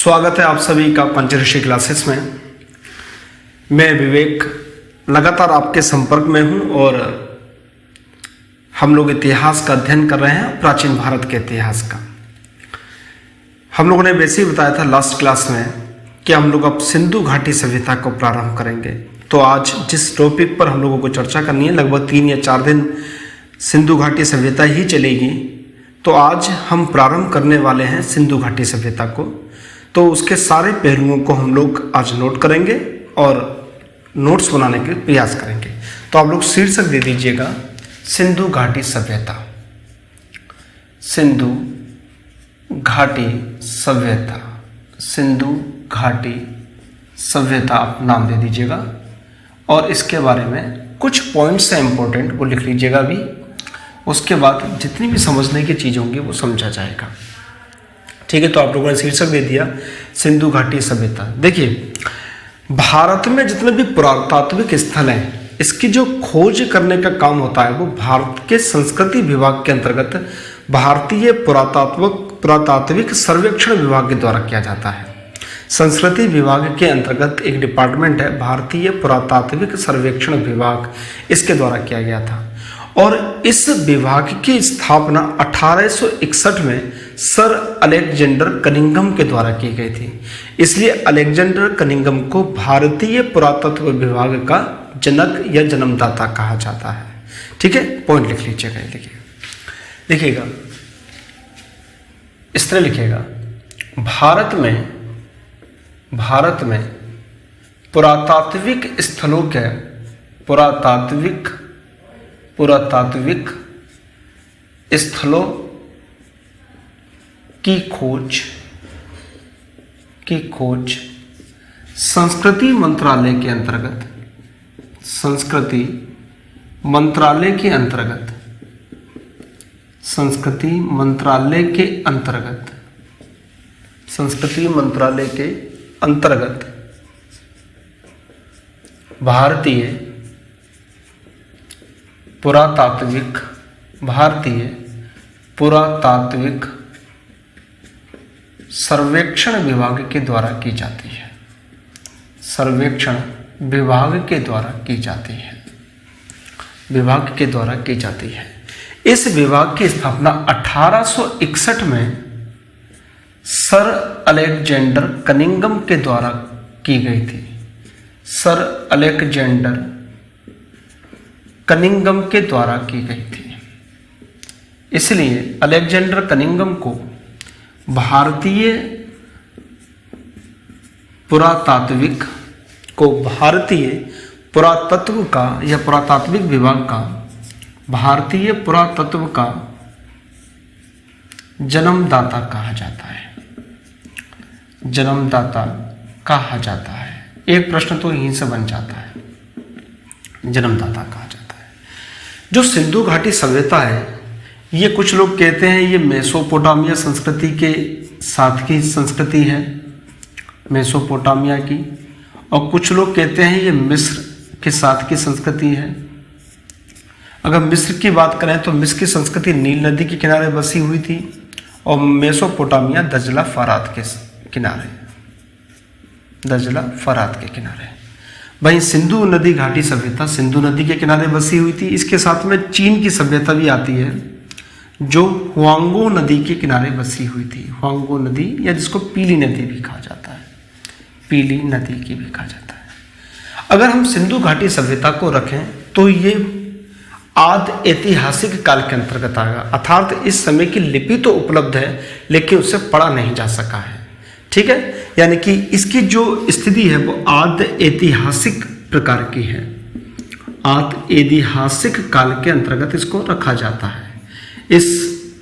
स्वागत है आप सभी का पंचऋषि क्लासेस में। मैं विवेक लगातार आपके संपर्क में हूं और हम लोग इतिहास का अध्ययन कर रहे हैं, प्राचीन भारत के इतिहास का। हम लोगों ने वैसे ही बताया था लास्ट क्लास में कि हम लोग अब सिंधु घाटी सभ्यता को प्रारंभ करेंगे। तो आज जिस टॉपिक पर हम लोगों को चर्चा करनी है, लगभग 3 या 4 दिन सिंधु घाटी सभ्यता ही चलेगी। तो आज हम प्रारंभ करने वाले हैं सिंधु घाटी सभ्यता को। तो उसके सारे पहलुओं को हम लोग आज नोट करेंगे और नोट्स बनाने के प्रयास करेंगे। तो आप लोग शीर्षक दे दीजिएगा सिंधु घाटी सभ्यता। सिंधु घाटी सभ्यता, सिंधु घाटी सभ्यता आप नाम दे दीजिएगा और इसके बारे में कुछ पॉइंट्स हैं इंपॉर्टेंट, वो लिख लीजिएगा भी। उसके बाद जितनी भी समझने की चीज़ होंगी वो समझा जाएगा। ठीक है, तो आप लोगों ने शीर्षक दे दिया सिंधु घाटी सभ्यता। देखिए, भारत में जितने भी पुरातात्विक स्थल हैं, इसकी जो खोज करने का काम होता है वो भारत के संस्कृति विभाग के अंतर्गत भारतीय पुरातात्विक सर्वेक्षण विभाग के द्वारा किया जाता है। संस्कृति विभाग के अंतर्गत एक डिपार्टमेंट है भारतीय पुरातात्विक सर्वेक्षण विभाग, इसके द्वारा किया गया था। और इस विभाग की स्थापना 1861 में सर अलेक्जेंडर कनिंघम के द्वारा की गई थी। इसलिए अलेक्जेंडर कनिंघम को भारतीय पुरातत्व विभाग का जनक या जन्मदाता कहा जाता है। ठीक है, पॉइंट लिख लीजिएगा। लिखिएगा, इस तरह लिखिएगा, भारत में पुरातात्विक स्थलों के पुरातात्विक स्थलों की खोज संस्कृति मंत्रालय के अंतर्गत संस्कृति मंत्रालय के अंतर्गत भारतीय पुरातात्विक सर्वेक्षण विभाग के द्वारा की जाती है। इस विभाग की स्थापना 1861 में सर अलेक्जेंडर कनिंघम के द्वारा की गई थी। सर अलेक्जेंडर कनिंघम के द्वारा की गई थी। इसलिए अलेक्जेंडर कनिंघम को भारतीय पुरातत्व का या पुरातात्विक विभाग का भारतीय पुरातत्व का जन्मदाता कहा जाता है। एक प्रश्न तो यहीं से बन जाता है, जन्मदाता कहा जाता है। जो सिंधु घाटी सभ्यता है, ये कुछ लोग कहते हैं ये मेसोपोटामिया संस्कृति के साथ की संस्कृति है, मेसोपोटामिया की, और कुछ लोग कहते हैं ये मिस्र के साथ की संस्कृति है। अगर मिस्र की बात करें तो मिस्र की संस्कृति नील नदी के किनारे बसी हुई थी और मेसोपोटामिया दजला फरात के किनारे। वहीं सिंधु नदी घाटी सभ्यता सिंधु नदी के किनारे बसी हुई थी। इसके साथ में चीन की सभ्यता भी आती है जो हुआंगो नदी के किनारे बसी हुई थी। हुआंगो नदी या जिसको पीली नदी भी कहा जाता है, पीली नदी की भी कहा जाता है। अगर हम सिंधु घाटी सभ्यता को रखें तो ये आदि ऐतिहासिक काल के अंतर्गत आएगा, अर्थात इस समय की लिपि तो उपलब्ध है लेकिन उसे पढ़ा नहीं जा सका है। ठीक है, यानी कि इसकी जो स्थिति है वो आदि ऐतिहासिक प्रकार की है। आदि ऐतिहासिक काल के अंतर्गत इसको रखा जाता है। इस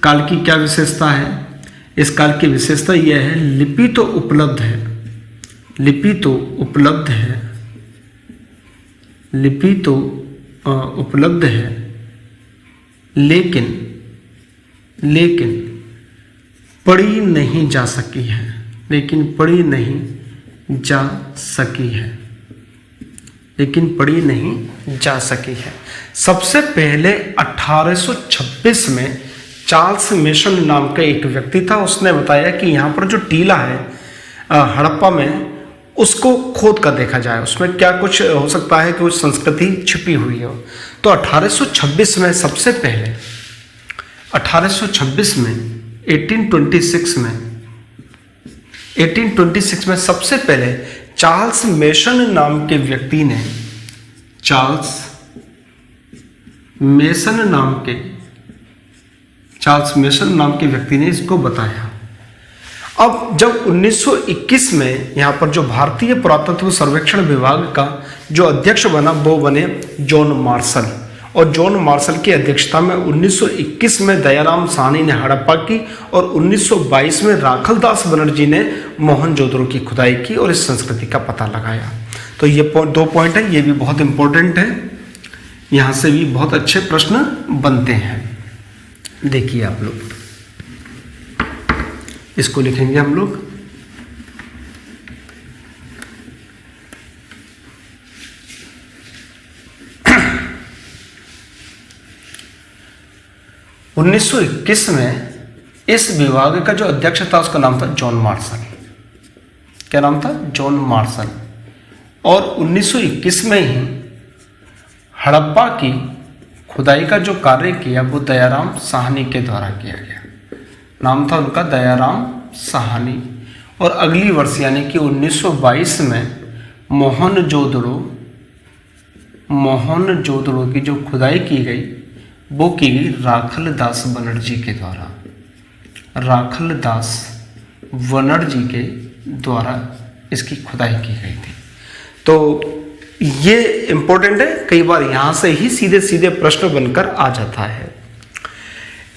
काल की क्या विशेषता है? इस काल की विशेषता यह है लिपि तो उपलब्ध है, लेकिन पढ़ी नहीं जा सकी है। सबसे पहले 1826 में चार्ल्स मेसन नाम का एक व्यक्ति था, उसने बताया कि यहाँ पर जो टीला है हड़प्पा में उसको खोद कर देखा जाए, उसमें क्या कुछ हो सकता है कि कुछ संस्कृति छिपी हुई हो। तो 1826 में सबसे पहले 1826 में 1826 में सबसे पहले चार्ल्स मेसन नाम के व्यक्ति ने चार्ल्स मेसन नाम के व्यक्ति ने इसको बताया। अब जब 1921 में यहाँ पर जो भारतीय पुरातत्व सर्वेक्षण विभाग का जो अध्यक्ष बना वो बने जॉन मार्शल, और जॉन मार्शल की अध्यक्षता में 1921 में दयाराम साहनी ने हड़प्पा की और 1922 में राखलदास बनर्जी ने मोहनजोदड़ो की खुदाई की और इस संस्कृति का पता लगाया। तो ये 2 पॉइंट है, ये भी बहुत इंपॉर्टेंट है, यहाँ से भी बहुत अच्छे प्रश्न बनते हैं। देखिए आप लोग इसको लिखेंगे हम लोग। उन्नीस सौ 1921 में इस विभाग का जो अध्यक्ष था उसका नाम था जॉन मार्शल। क्या नाम था? John Marshall. और 1921 में ही हड़प्पा की खुदाई का जो कार्य किया वो दयाराम साहनी के द्वारा किया गया। नाम था उनका दयाराम साहनी। और अगली वर्ष यानी कि 1922 में मोहनजोदड़ो की जो खुदाई की गई वो की गई राखलदास बनर्जी के द्वारा। राखलदास बनर्जी के द्वारा इसकी खुदाई की गई थी। तो ये इंपॉर्टेंट है, कई बार यहाँ से ही सीधे सीधे प्रश्न बनकर आ जाता है।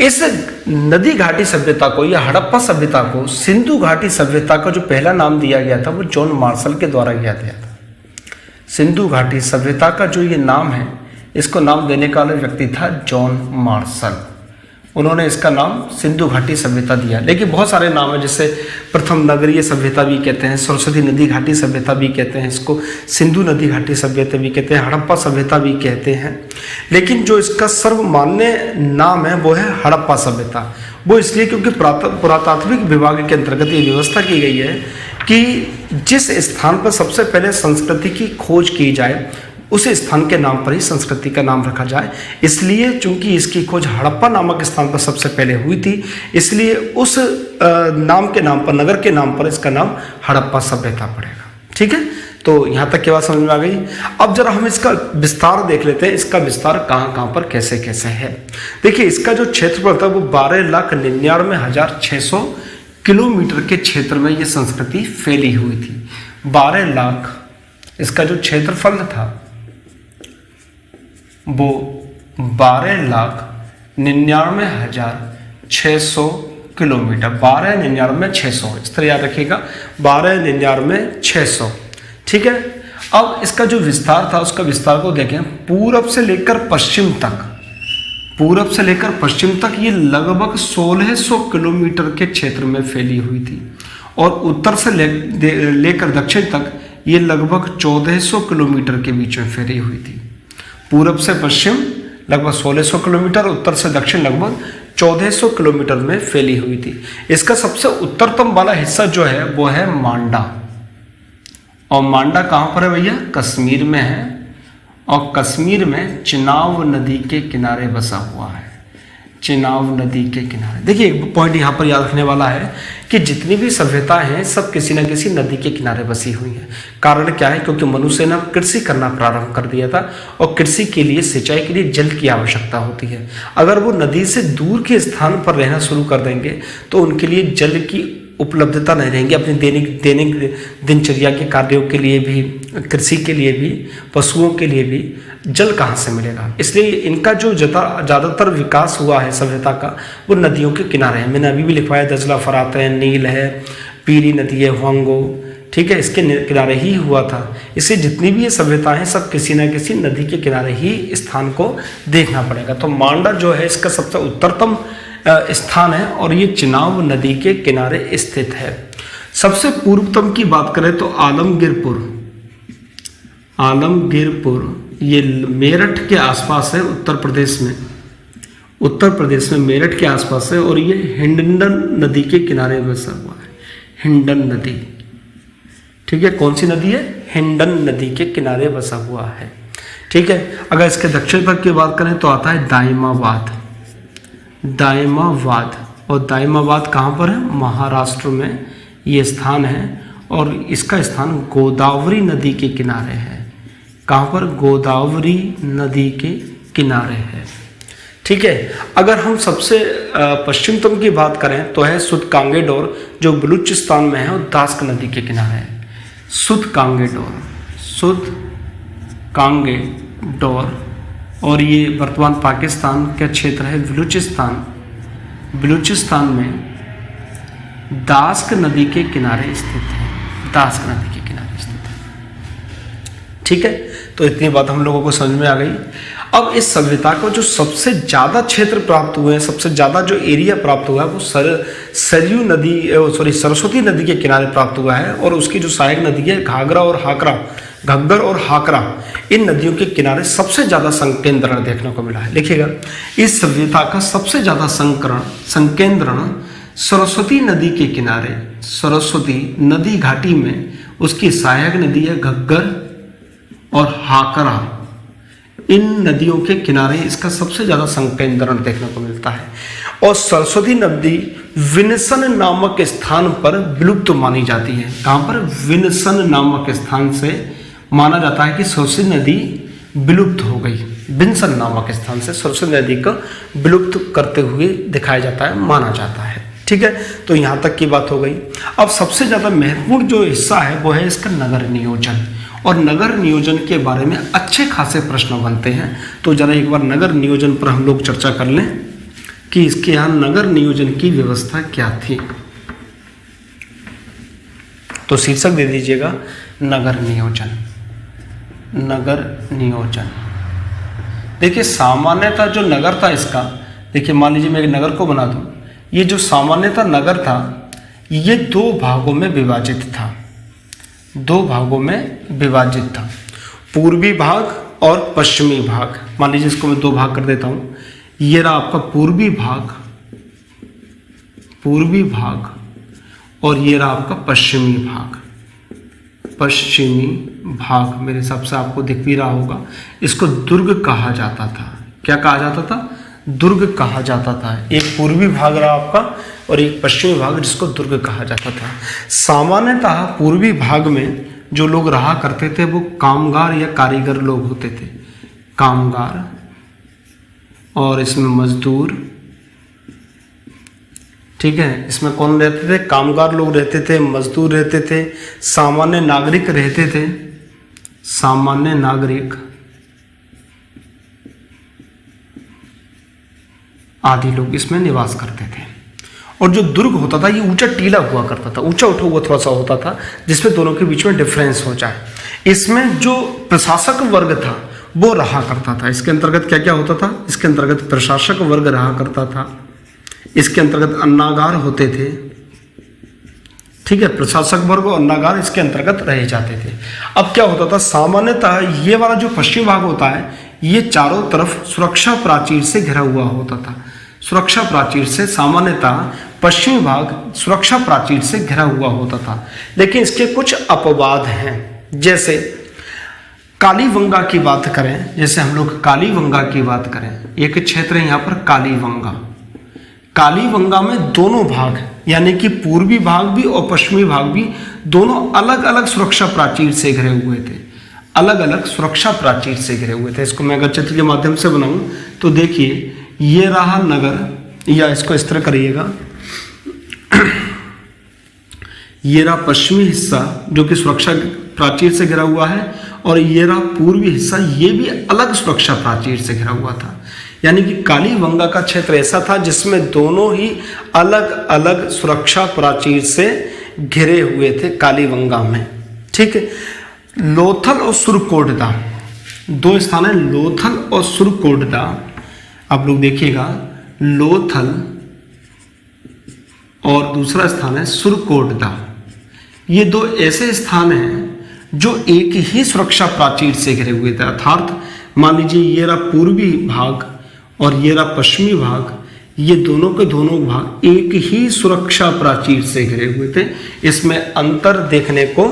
इस नदी घाटी सभ्यता को या हड़प्पा सभ्यता को सिंधु घाटी सभ्यता का जो पहला नाम दिया गया था वो जॉन मार्शल के द्वारा दिया गया था। सिंधु घाटी सभ्यता का जो ये नाम है, इसको नाम देने का वाला व्यक्ति था जॉन मार्शल। उन्होंने इसका नाम सिंधु घाटी सभ्यता दिया। लेकिन बहुत सारे नाम हैं, जैसे प्रथम नगरीय सभ्यता भी कहते हैं, सरस्वती नदी घाटी सभ्यता भी कहते हैं, इसको सिंधु नदी घाटी सभ्यता भी कहते हैं, हड़प्पा सभ्यता भी कहते हैं। लेकिन जो इसका सर्वमान्य नाम है वो है हड़प्पा सभ्यता। वो इसलिए क्योंकि पुरातात्विक विभाग के अंतर्गत ये व्यवस्था की गई है कि जिस स्थान पर सबसे पहले संस्कृति की खोज की जाए उस स्थान के नाम पर ही संस्कृति का नाम रखा जाए। इसलिए चूंकि इसकी खोज हड़प्पा नामक स्थान पर सबसे पहले हुई थी, इसलिए उस नाम के नाम पर, नगर के नाम पर इसका नाम हड़प्पा सभ्यता पड़ेगा। ठीक है, तो यहाँ तक की बात समझ में आ गई। अब जरा हम इसका विस्तार देख लेते हैं, इसका विस्तार कहाँ कहाँ पर कैसे कैसे है। देखिए, इसका जो क्षेत्रफल था वो 12,99,600 किलोमीटर के क्षेत्र में ये संस्कृति फैली हुई थी। 12 लाख इसका जो क्षेत्रफल था वो 12,99,600 किलोमीटर, 12,99,600 इस तरह याद रखिएगा, 12,99,600। ठीक है, अब इसका जो विस्तार था उसका विस्तार को देखें, पूरब से लेकर पश्चिम तक ये लगभग 1600 किलोमीटर के क्षेत्र में फैली हुई थी। और उत्तर से लेकर दक्षिण तक ये लगभग 1400 किलोमीटर के बीच में फैली हुई थी। पूरब से पश्चिम लगभग 1600 किलोमीटर, उत्तर से दक्षिण लगभग 1400 किलोमीटर में फैली हुई थी। इसका सबसे उत्तरतम वाला हिस्सा जो है वो है मांडा। और मांडा कहाँ पर है भैया? कश्मीर में है। और कश्मीर में चिनाब नदी के किनारे बसा हुआ है। चिनाब नदी के किनारे। देखिए, एक पॉइंट यहाँ पर याद रखने वाला है कि जितनी भी सभ्यता हैं सब किसी न किसी नदी के किनारे बसी हुई हैं। कारण क्या है? क्योंकि मनुष्य ने कृषि करना प्रारंभ कर दिया था और कृषि के लिए, सिंचाई के लिए जल की आवश्यकता होती है। अगर वो नदी से दूर के स्थान पर रहना शुरू कर देंगे तो उनके लिए जल की उपलब्धता नहीं रहेंगी। अपनी दैनिक दिनचर्या के कार्यों के लिए भी, कृषि के लिए भी, पशुओं के लिए भी जल कहाँ से मिलेगा? इसलिए इनका जो ज़्यादातर विकास हुआ है सभ्यता का वो नदियों के किनारे है। मैंने अभी भी लिखवाया, दजला, फरात है, नील है, पीली नदी है, होंगो, ठीक है, इसके किनारे ही हुआ था। इसलिए जितनी भी ये सभ्यता है सब किसी न किसी नदी के किनारे ही स्थान को देखना पड़ेगा। तो मांडा जो है इसका सबसे उत्तरतम स्थान है और ये चिनाब नदी के किनारे स्थित है। सबसे पूर्वतम की बात करें तो आलमगीरपुर ये मेरठ के आसपास है, उत्तर प्रदेश में मेरठ के आसपास है। और ये हिंडन नदी के किनारे बसा हुआ है। हिंडन नदी ठीक है, कौन सी नदी है? हिंडन नदी के किनारे बसा हुआ है। ठीक है, अगर इसके दक्षिण तक की बात करें तो आता है दाइमाबाद। दाइमाबाद, और दाइमाबाद कहाँ पर है? महाराष्ट्र में ये स्थान है, और इसका स्थान गोदावरी नदी के किनारे है। कहाँ पर? गोदावरी नदी के किनारे है। ठीक है, अगर हम सबसे पश्चिमतम की बात करें तो है सुदकांगेडोर, जो बलूचिस्तान में है और दास्क नदी के किनारे है। सुदकांगेडोर, सुदकांगेडोर, और ये वर्तमान पाकिस्तान का क्षेत्र है बलूचिस्तान। बलूचिस्तान में दास्क नदी के किनारे स्थित है। दास्क नदी के किनारे स्थित है। ठीक है, तो इतनी बात हम लोगों को समझ में आ गई। अब इस सभ्यता को जो सबसे ज़्यादा क्षेत्र प्राप्त हुए हैं, सबसे ज़्यादा जो एरिया प्राप्त हुआ है वो सरयू नदी, सरस्वती नदी के किनारे प्राप्त हुआ है, और उसकी जो सहायक नदी है घाघरा और हाकरा, घग्गर और हाकरा, इन नदियों के किनारे सबसे ज़्यादा संकेंद्रण देखने को मिला है। देखिएगा, इस सभ्यता का सबसे ज़्यादा संकेंद्रण सरस्वती नदी के किनारे, सरस्वती नदी घाटी में उसकी सहायक नदी है घग्गर और हाकरा, इन नदियों के किनारे इसका सबसे ज़्यादा संकेंद्रण देखने को मिलता है। और सरस्वती नदी विन्सन नामक स्थान पर विलुप्त मानी जाती है। कहाँ पर? विन्सन नामक स्थान से माना जाता है कि सरस्वती नदी विलुप्त हो गई। विन्सन नामक स्थान से सरस्वती नदी को विलुप्त करते हुए दिखाया जाता है, माना जाता है। ठीक है, तो यहाँ तक की बात हो गई। अब सबसे ज़्यादा महत्वपूर्ण जो हिस्सा है वो है इसका नगर नियोजन, और नगर नियोजन के बारे में अच्छे खासे प्रश्न बनते हैं। तो जरा एक बार नगर नियोजन पर हम लोग चर्चा कर लें कि इसके यहाँ नगर नियोजन की व्यवस्था क्या थी। तो शीर्षक दे दीजिएगा नगर नियोजन। नगर नियोजन, देखिए सामान्यतः जो नगर था इसका, देखिए मान लीजिए मैं एक नगर को बना दूं, ये जो सामान्यतः नगर था ये दो भागों में विभाजित था। दो भागों में विभाजित था, पूर्वी भाग और पश्चिमी भाग। मान लीजिए इसको मैं दो भाग कर देता हूं। ये रहा आपका पूर्वी भाग, पूर्वी भाग, और ये रहा आपका पश्चिमी भाग। पश्चिमी भाग मेरे हिसाब से आपको दिख भी रहा होगा, इसको दुर्ग कहा जाता था। क्या कहा जाता था? दुर्ग कहा जाता था। एक पूर्वी भाग रहा आपका और एक पश्चिमी भाग जिसको दुर्ग कहा जाता था। सामान्यतः पूर्वी भाग में जो लोग रहा करते थे वो कामगार या कारीगर लोग होते थे। कामगार, और इसमें मजदूर। ठीक है, इसमें कौन रहते थे? कामगार लोग रहते थे, मजदूर रहते थे, सामान्य नागरिक रहते थे। सामान्य नागरिक आदि लोग इसमें निवास करते थे। और जो दुर्ग होता था ये ऊंचा टीला हुआ करता था, ऊंचा उठा हुआ थोड़ा सा होता था, जिसमें दोनों के बीच में डिफरेंस हो जाए। इसमें जो प्रशासक वर्ग था वो रहा करता था। इसके अंतर्गत क्या क्या होता था? इसके अंतर्गत प्रशासक वर्ग रहा करता था, इसके अंतर्गत अन्नागार होते थे। ठीक है, प्रशासक वर्ग और अन्नागार इसके अंतर्गत रहे जाते थे। अब क्या होता था? सामान्यतः ये वाला जो पश्चिम भाग होता है ये चारों तरफ सुरक्षा प्राचीर से घिरा हुआ होता था। सुरक्षा प्राचीर से, सामान्यतः पश्चिमी भाग सुरक्षा प्राचीर से घिरा हुआ होता था। लेकिन इसके कुछ अपवाद हैं, जैसे कालीवंगा की बात करें, जैसे हम लोग कालीवंगा की बात करें, एक क्षेत्र है यहाँ पर कालीवंगा। कालीवंगा में दोनों भाग यानी कि पूर्वी भाग भी और पश्चिमी भाग भी दोनों अलग अलग सुरक्षा प्राचीर से घिरे हुए थे। अलग अलग सुरक्षा प्राचीर से घिरे हुए थे। इसको मैं अगर चित्र के माध्यम से बनाऊं तो देखिए ये रहा नगर, या इसको इस तरह करिएगा, ये रहा पश्चिमी हिस्सा जो कि सुरक्षा प्राचीर से घिरा हुआ है, और ये रहा पूर्वी हिस्सा, ये भी अलग सुरक्षा प्राचीर से घिरा हुआ था। यानी कि कालीवंगा का क्षेत्र ऐसा था जिसमें दोनों ही अलग अलग सुरक्षा प्राचीर से घिरे हुए थे कालीवंगा में। ठीक है, लोथल और सुरकोटदा दो स्थान है, लोथल और सुरकोटदा। आप लोग देखिएगा, लोथल और दूसरा स्थान है सुरकोटदा। ये दो ऐसे स्थान हैं जो एक ही सुरक्षा प्राचीर से घिरे हुए थे। अर्थात मान लीजिए ये रहा पूर्वी भाग और ये रहा पश्चिमी भाग, ये दोनों के दोनों भाग एक ही सुरक्षा प्राचीर से घिरे हुए थे। इसमें अंतर देखने को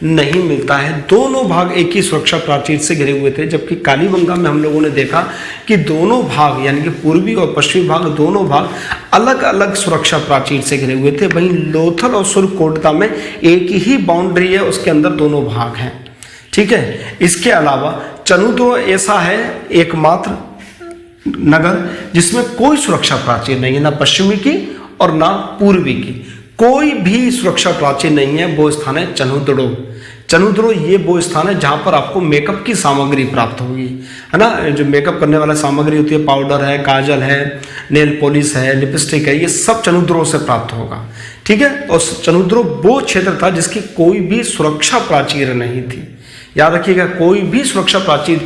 नहीं मिलता है। दोनों भाग एक ही सुरक्षा प्राचीर से घिरे हुए थे, जबकि कालीबंगा में हम लोगों ने देखा कि दोनों भाग यानी कि पूर्वी और पश्चिमी भाग दोनों भाग अलग अलग सुरक्षा प्राचीर से घिरे हुए थे। वहीं लोथल और सुरकोटदा में एक ही बाउंड्री है, उसके अंदर दोनों भाग हैं। ठीक है, इसके अलावा चनुद्रो ऐसा है एकमात्र नगर जिसमें कोई सुरक्षा प्राचीर नहीं है, ना पश्चिमी की और ना पूर्वी की, कोई भी सुरक्षा प्राचीर नहीं है। वो स्थान है चनुद्रो। चनुद्रो ये वो स्थान है जहां पर आपको मेकअप की सामग्री प्राप्त होगी, है ना। जो मेकअप करने वाला सामग्री होती है, पाउडर है, काजल है, नेल पॉलिश है, लिपस्टिक है, ये सब चनुद्रो से प्राप्त होगा। ठीक है, और चनुद्रो वो क्षेत्र था जिसकी कोई भी सुरक्षा प्राचीर नहीं थी। याद रखिएगा, कोई भी सुरक्षा प्राचीर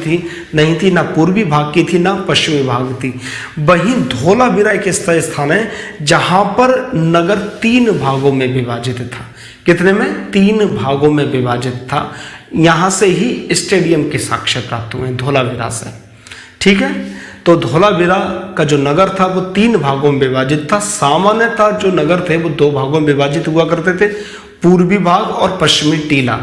नहीं थी, ना पूर्वी भाग की थी ना पश्चिमी भाग थी। वहीं धोलावीरा एक ऐसा स्थान है जहां पर नगर 3 भागों में विभाजित था। कितने में? 3 भागों में विभाजित था। यहां से ही स्टेडियम के साक्ष्य प्राप्त हुए धोलावीरा से। ठीक है, तो धोलावीरा का जो नगर था वो 3 भागों में विभाजित था। सामान्यतः जो नगर थे वो 2 भागों में विभाजित हुआ करते थे, पूर्वी भाग और पश्चिमी टीला।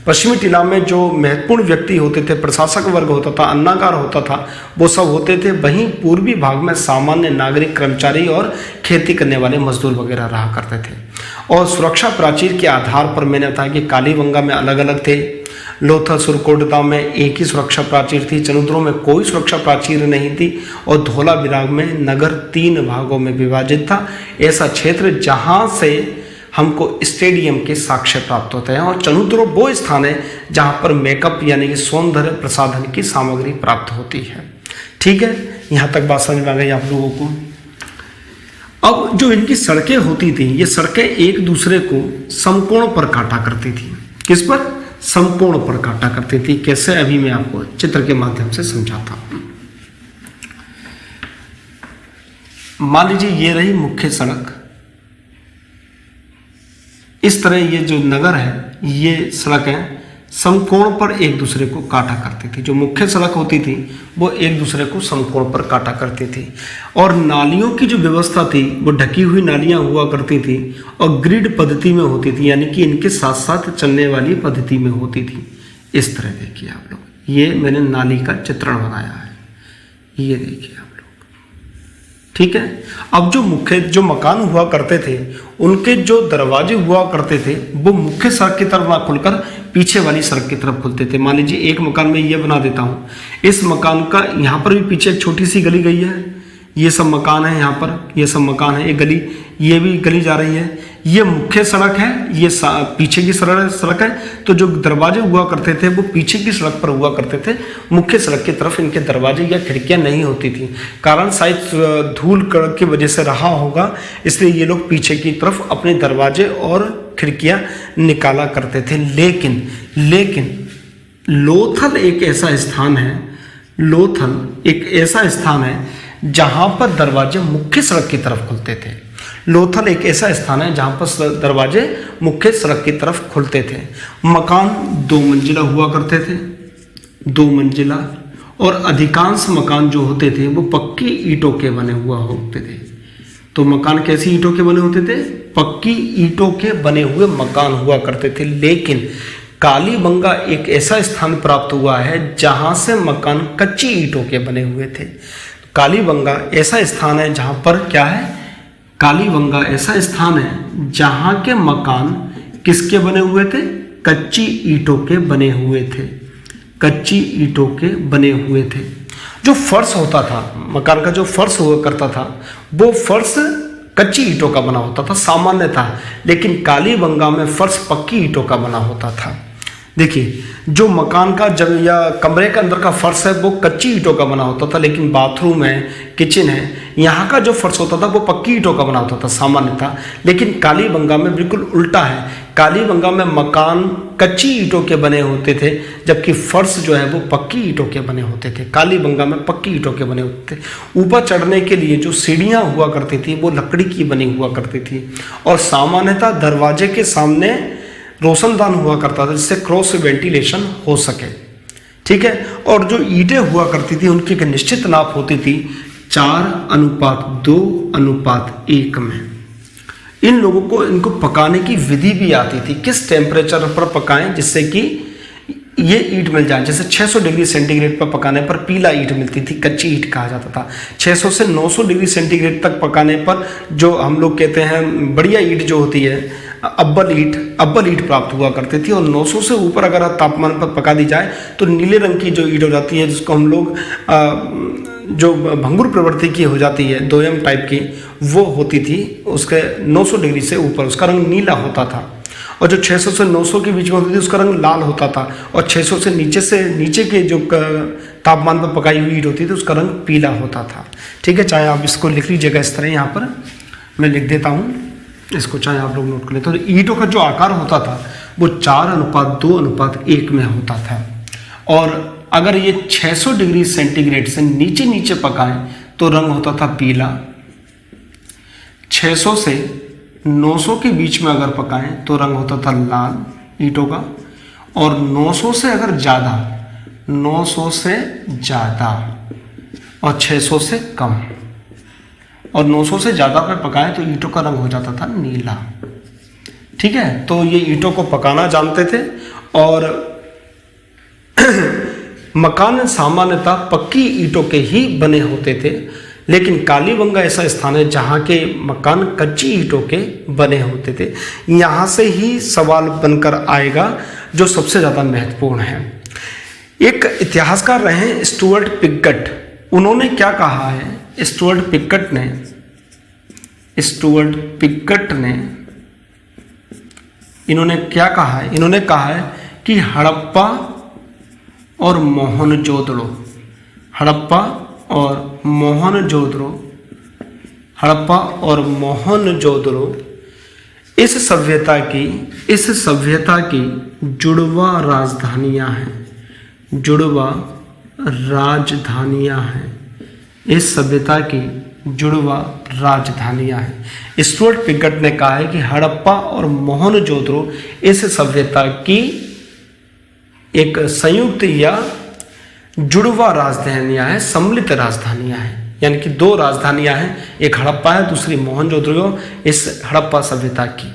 पश्चिमी टीला में जो महत्वपूर्ण व्यक्ति होते थे, प्रशासक वर्ग होता था, अन्नागार होता था, वो सब होते थे। वहीं पूर्वी भाग में सामान्य नागरिक, कर्मचारी और खेती करने वाले मजदूर वगैरह रहा करते थे। और सुरक्षा प्राचीर के आधार पर मैंने बताया कि कालीबंगा में अलग अलग थे, लोथल सुरकोटदा में एक ही सुरक्षा प्राचीर थी, चनुद्रो में कोई सुरक्षा प्राचीर नहीं थी, और धोलावीरा में नगर 3 भागों में विभाजित था। ऐसा क्षेत्र जहाँ से हमको स्टेडियम के साक्ष्य प्राप्त होते हैं। और चनुद्रो वो स्थान है जहाँ पर मेकअप यानी कि सौंदर्य प्रसाधन की सामग्री प्राप्त होती है। ठीक है, यहाँ तक बात समझ में आ गई आप लोगों को। अब जो इनकी सड़कें होती थी, ये सड़कें एक दूसरे को समकोण पर काटा करती थी। किस पर? समकोण पर काटा करती थी। कैसे? अभी मैं आपको चित्र के माध्यम से समझाता हूँ। मान लीजिए ये रही मुख्य सड़क, इस तरह ये जो नगर है, ये सड़कें समकोण पर एक दूसरे को काटा करती थी। जो मुख्य सड़क होती थी वो एक दूसरे को समकोण पर काटा करती थी। और नालियों की जो व्यवस्था थी वो ढकी हुई नालियां हुआ करती थी और ग्रिड पद्धति में होती थी, यानी कि इनके साथ साथ चलने वाली पद्धति में होती थी। इस तरह देखिए आप लोग, ये मैंने नाली का चित्रण बनाया है, ये देखिए आप लोग। ठीक है, अब जो मकान हुआ करते थे, उनके जो दरवाजे हुआ करते थे वो मुख्य सड़क की तरफ ना खुलकर पीछे वाली सड़क की तरफ खुलते थे। मान लीजिए एक मकान में ये बना देता हूँ, इस मकान का यहाँ पर भी पीछे एक छोटी सी गली गई है, ये सब मकान है, यहाँ पर ये सब मकान है, एक गली, ये भी गली जा रही है, ये मुख्य सड़क है, ये पीछे की सड़क है। तो जो दरवाजे हुआ करते थे वो पीछे की सड़क पर हुआ करते थे, मुख्य सड़क की तरफ इनके दरवाजे या खिड़कियां नहीं होती थी। कारण शायद धूल कड़क की वजह से रहा होगा, इसलिए ये लोग पीछे की तरफ अपने दरवाजे और खिड़कियां निकाला करते थे। लेकिन लोथल एक ऐसा स्थान है, लोथल एक ऐसा स्थान है जहां पर दरवाजे मुख्य सड़क की तरफ खुलते थे। लोथल एक ऐसा स्थान है जहां पर दरवाजे मुख्य सड़क की तरफ खुलते थे। मकान 2 मंजिला हुआ करते थे, 2 मंजिला, और अधिकांश मकान जो होते थे वो पक्की ईंटों के बने हुआ होते थे। तो मकान कैसी ईंटों के बने होते थे? पक्की ईंटों के बने हुए मकान हुआ करते थे। लेकिन कालीबंगा एक ऐसा स्थान प्राप्त हुआ है जहां से मकान कच्ची ईंटों के बने हुए थे। कालीबंगा ऐसा स्थान है जहां पर क्या है? कालीबंगा ऐसा स्थान है जहां के मकान किसके बने हुए थे? कच्ची ईंटों के बने हुए थे, कच्ची ईंटों के बने हुए थे। जो फर्श होता था, मकान का जो फर्श हुआ करता था, वो फर्श कच्ची ईंटों का बना होता था सामान्य था। लेकिन कालीबंगा में फर्श पक्की ईंटों का बना होता था। देखिए, जो मकान का जगह या कमरे के अंदर का फर्श है वो कच्ची ईंटों का बना होता था, लेकिन बाथरूम है, किचन है, यहाँ का जो फर्श होता था वो पक्की ईंटों का बना होता था सामान्य था। लेकिन कालीबंगा में बिल्कुल उल्टा है। कालीबंगा में मकान कच्ची ईंटों के बने होते थे, जबकि फर्श जो है वो पक्की ईंटों के बने होते थे। कालीबंगा में पक्की ईंटों के बने होते थे। ऊपर चढ़ने के लिए जो सीढ़ियाँ हुआ करती थी वो लकड़ी की बनी हुआ करती थी, और सामान्यतः दरवाजे के सामने रोशनदान हुआ करता था जिससे क्रॉस वेंटिलेशन हो सके। ठीक है, और जो ईंटें हुआ करती थी उनकी एक निश्चित नाप होती थी 4:2:1 में। इन लोगों को इनको पकाने की विधि भी आती थी, किस टेम्परेचर पर पकाएं जिससे कि ये ईंट मिल जाए। जैसे 600 डिग्री सेंटीग्रेड पर पकाने पर पीला ईंट मिलती थी, कच्ची ईंट कहा जाता था। 600 से 900 डिग्री सेंटीग्रेड तक पकाने पर जो हम लोग कहते हैं बढ़िया ईंट जो होती है, अव्वल ईंट प्राप्त हुआ करती थी। और 900 से ऊपर अगर तापमान पर पका दी जाए तो नीले रंग की जो ईंट हो जाती है, जिसको हम लोग जो भंगुर प्रवृत्ति की हो जाती है, दोयम टाइप की, वो होती थी। उसके 900 डिग्री से ऊपर उसका रंग नीला होता था, और जो 600 से 900 के बीच में होती थी उसका रंग लाल होता था, और 600 से नीचे के जो तापमान पर पकाई हुई ईंट होती थी उसका रंग पीला होता था। ठीक है, चाहे आप इसको लिख लीजिएगा इस तरह, यहाँ पर मैं लिख देता हूँ इसको, चाहे आप लोग नोट कर लेते। तो ईंटों का जो आकार होता था वो 4:2:1 में होता था। और अगर ये 600 डिग्री सेंटीग्रेड से नीचे पकाएं तो रंग होता था पीला। 600 से 900 के बीच में अगर पकाएं तो रंग होता था लाल ईंटों का। और 900 से अगर ज़्यादा, 900 से ज़्यादा और 600 से कम, और 900 से ज़्यादा पे पकाएं तो ईंटों का रंग हो जाता था नीला। ठीक है, तो ये ईंटों को पकाना जानते थे। और मकान सामान्यतः पक्की ईंटों के ही बने होते थे, लेकिन कालीबंगा ऐसा स्थान है जहाँ के मकान कच्ची ईंटों के बने होते थे। यहाँ से ही सवाल बनकर आएगा जो सबसे ज़्यादा महत्वपूर्ण है। एक इतिहासकार रहे स्टुअर्ट पिगट, उन्होंने क्या कहा है, स्टुअर्ट पिगट ने इन्होंने क्या कहा है, इन्होंने कहा है कि हड़प्पा और मोहनजोदड़ो इस सभ्यता की जुड़वा राजधानियां हैं। इस सभ्यता की जुड़वा राजधानियां हैं। स्टुअर्ट पिगट ने कहा है कि हड़प्पा और मोहनजोदड़ो इस सभ्यता की एक संयुक्त या जुड़वा राजधानियां हैं, सम्मिलित राजधानियां हैं। यानी कि दो राजधानियां हैं, एक हड़प्पा है, दूसरी मोहनजोदड़ो इस हड़प्पा सभ्यता की।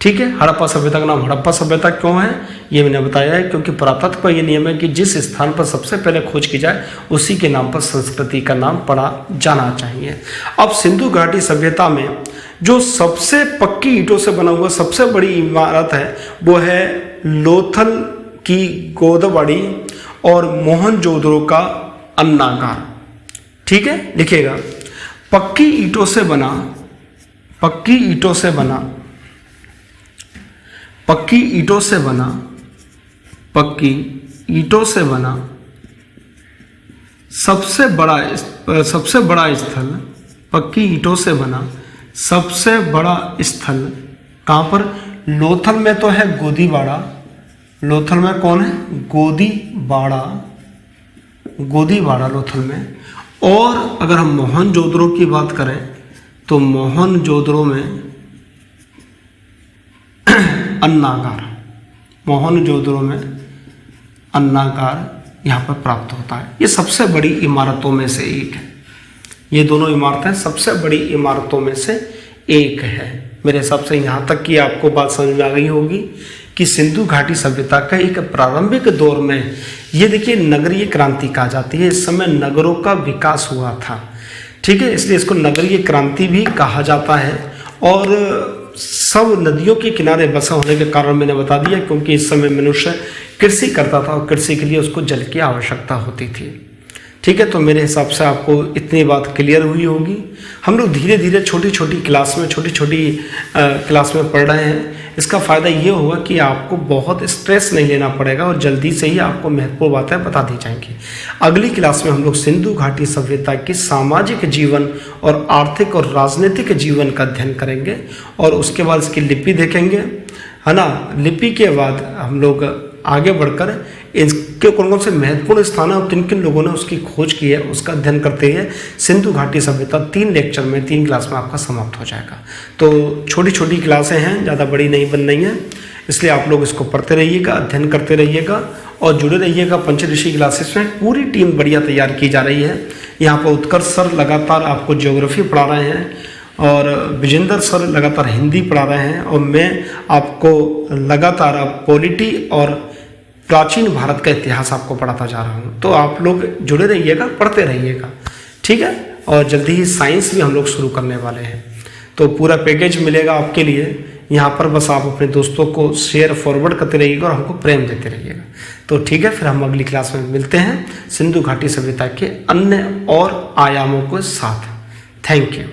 ठीक है, हड़प्पा सभ्यता का नाम हड़प्पा सभ्यता क्यों है ये मैंने बताया है, क्योंकि पुरातत्व का ये नियम है कि जिस स्थान पर सबसे पहले खोज की जाए उसी के नाम पर संस्कृति का नाम पढ़ा जाना चाहिए। अब सिंधु घाटी सभ्यता में जो सबसे पक्की ईंटों से बना हुआ सबसे बड़ी इमारत है वो है लोथल की गोदवाड़ी और मोहनजोदड़ो का अन्नागार। ठीक है, लिखिएगा, पक्की ईंटों से बना सबसे बड़ा स्थल कहाँ पर, लोथल में तो है गोदीबाड़ा। लोथल में कौन है, गोदीबाड़ा लोथल में। और अगर हम मोहनजोदड़ो की बात करें तो मोहनजोदड़ो में अन्नागार यहाँ पर प्राप्त होता है। ये सबसे बड़ी इमारतों में से एक है। ये दोनों इमारतें सबसे बड़ी इमारतों में से एक है। मेरे हिसाब से यहाँ तक की आपको बात समझ में आ गई होगी कि सिंधु घाटी सभ्यता का एक प्रारंभिक दौर में ये देखिए नगरीय क्रांति कहा जाती है। इस समय नगरों का विकास हुआ था। ठीक है, इसलिए इसको नगरीय क्रांति भी कहा जाता है। और सब नदियों के किनारे बसा होने के कारण मैंने बता दिया, क्योंकि इस समय मनुष्य कृषि करता था और कृषि के लिए उसको जल की आवश्यकता होती थी। ठीक है, तो मेरे हिसाब से आपको इतनी बात क्लियर हुई होगी। हम लोग धीरे धीरे छोटी छोटी क्लास में पढ़ रहे हैं। इसका फ़ायदा ये होगा कि आपको बहुत स्ट्रेस नहीं लेना पड़ेगा और जल्दी से ही आपको महत्वपूर्ण बातें बता दी जाएंगी। अगली क्लास में हम लोग सिंधु घाटी सभ्यता की सामाजिक जीवन और आर्थिक और राजनीतिक जीवन का अध्ययन करेंगे, और उसके बाद इसकी लिपि देखेंगे, है ना। लिपि के बाद हम लोग आगे बढ़कर इसके कौन कौन से महत्वपूर्ण स्थान है और किन किन लोगों ने उसकी खोज की है उसका अध्ययन करते हैं। सिंधु घाटी सभ्यता 3 लेक्चर में 3 क्लास में आपका समाप्त हो जाएगा। तो छोटी छोटी क्लासें हैं, ज़्यादा बड़ी नहीं बन रही हैं, इसलिए आप लोग इसको पढ़ते रहिएगा, अध्ययन करते रहिएगा और जुड़े रहिएगा पंचऋषि क्लासेस में। पूरी टीम बढ़िया तैयार की जा रही है। यहाँ पर उत्कर्ष सर लगातार आपको ज्योग्राफी पढ़ा रहे हैं, और विजेंद्र सर लगातार हिंदी पढ़ा रहे हैं और मैं आपको लगातार पॉलिटी और प्राचीन भारत का इतिहास आपको पढ़ाता जा रहा हूँ। तो आप लोग जुड़े रहिएगा, पढ़ते रहिएगा, ठीक है। और जल्दी ही साइंस भी हम लोग शुरू करने वाले हैं, तो पूरा पैकेज मिलेगा आपके लिए यहाँ पर। बस आप अपने दोस्तों को शेयर फॉरवर्ड करते रहिएगा और हमको प्रेम देते रहिएगा। तो ठीक है, फिर हम अगली क्लास में मिलते हैं सिंधु घाटी सभ्यता के अन्य और आयामों के साथ। Thank you.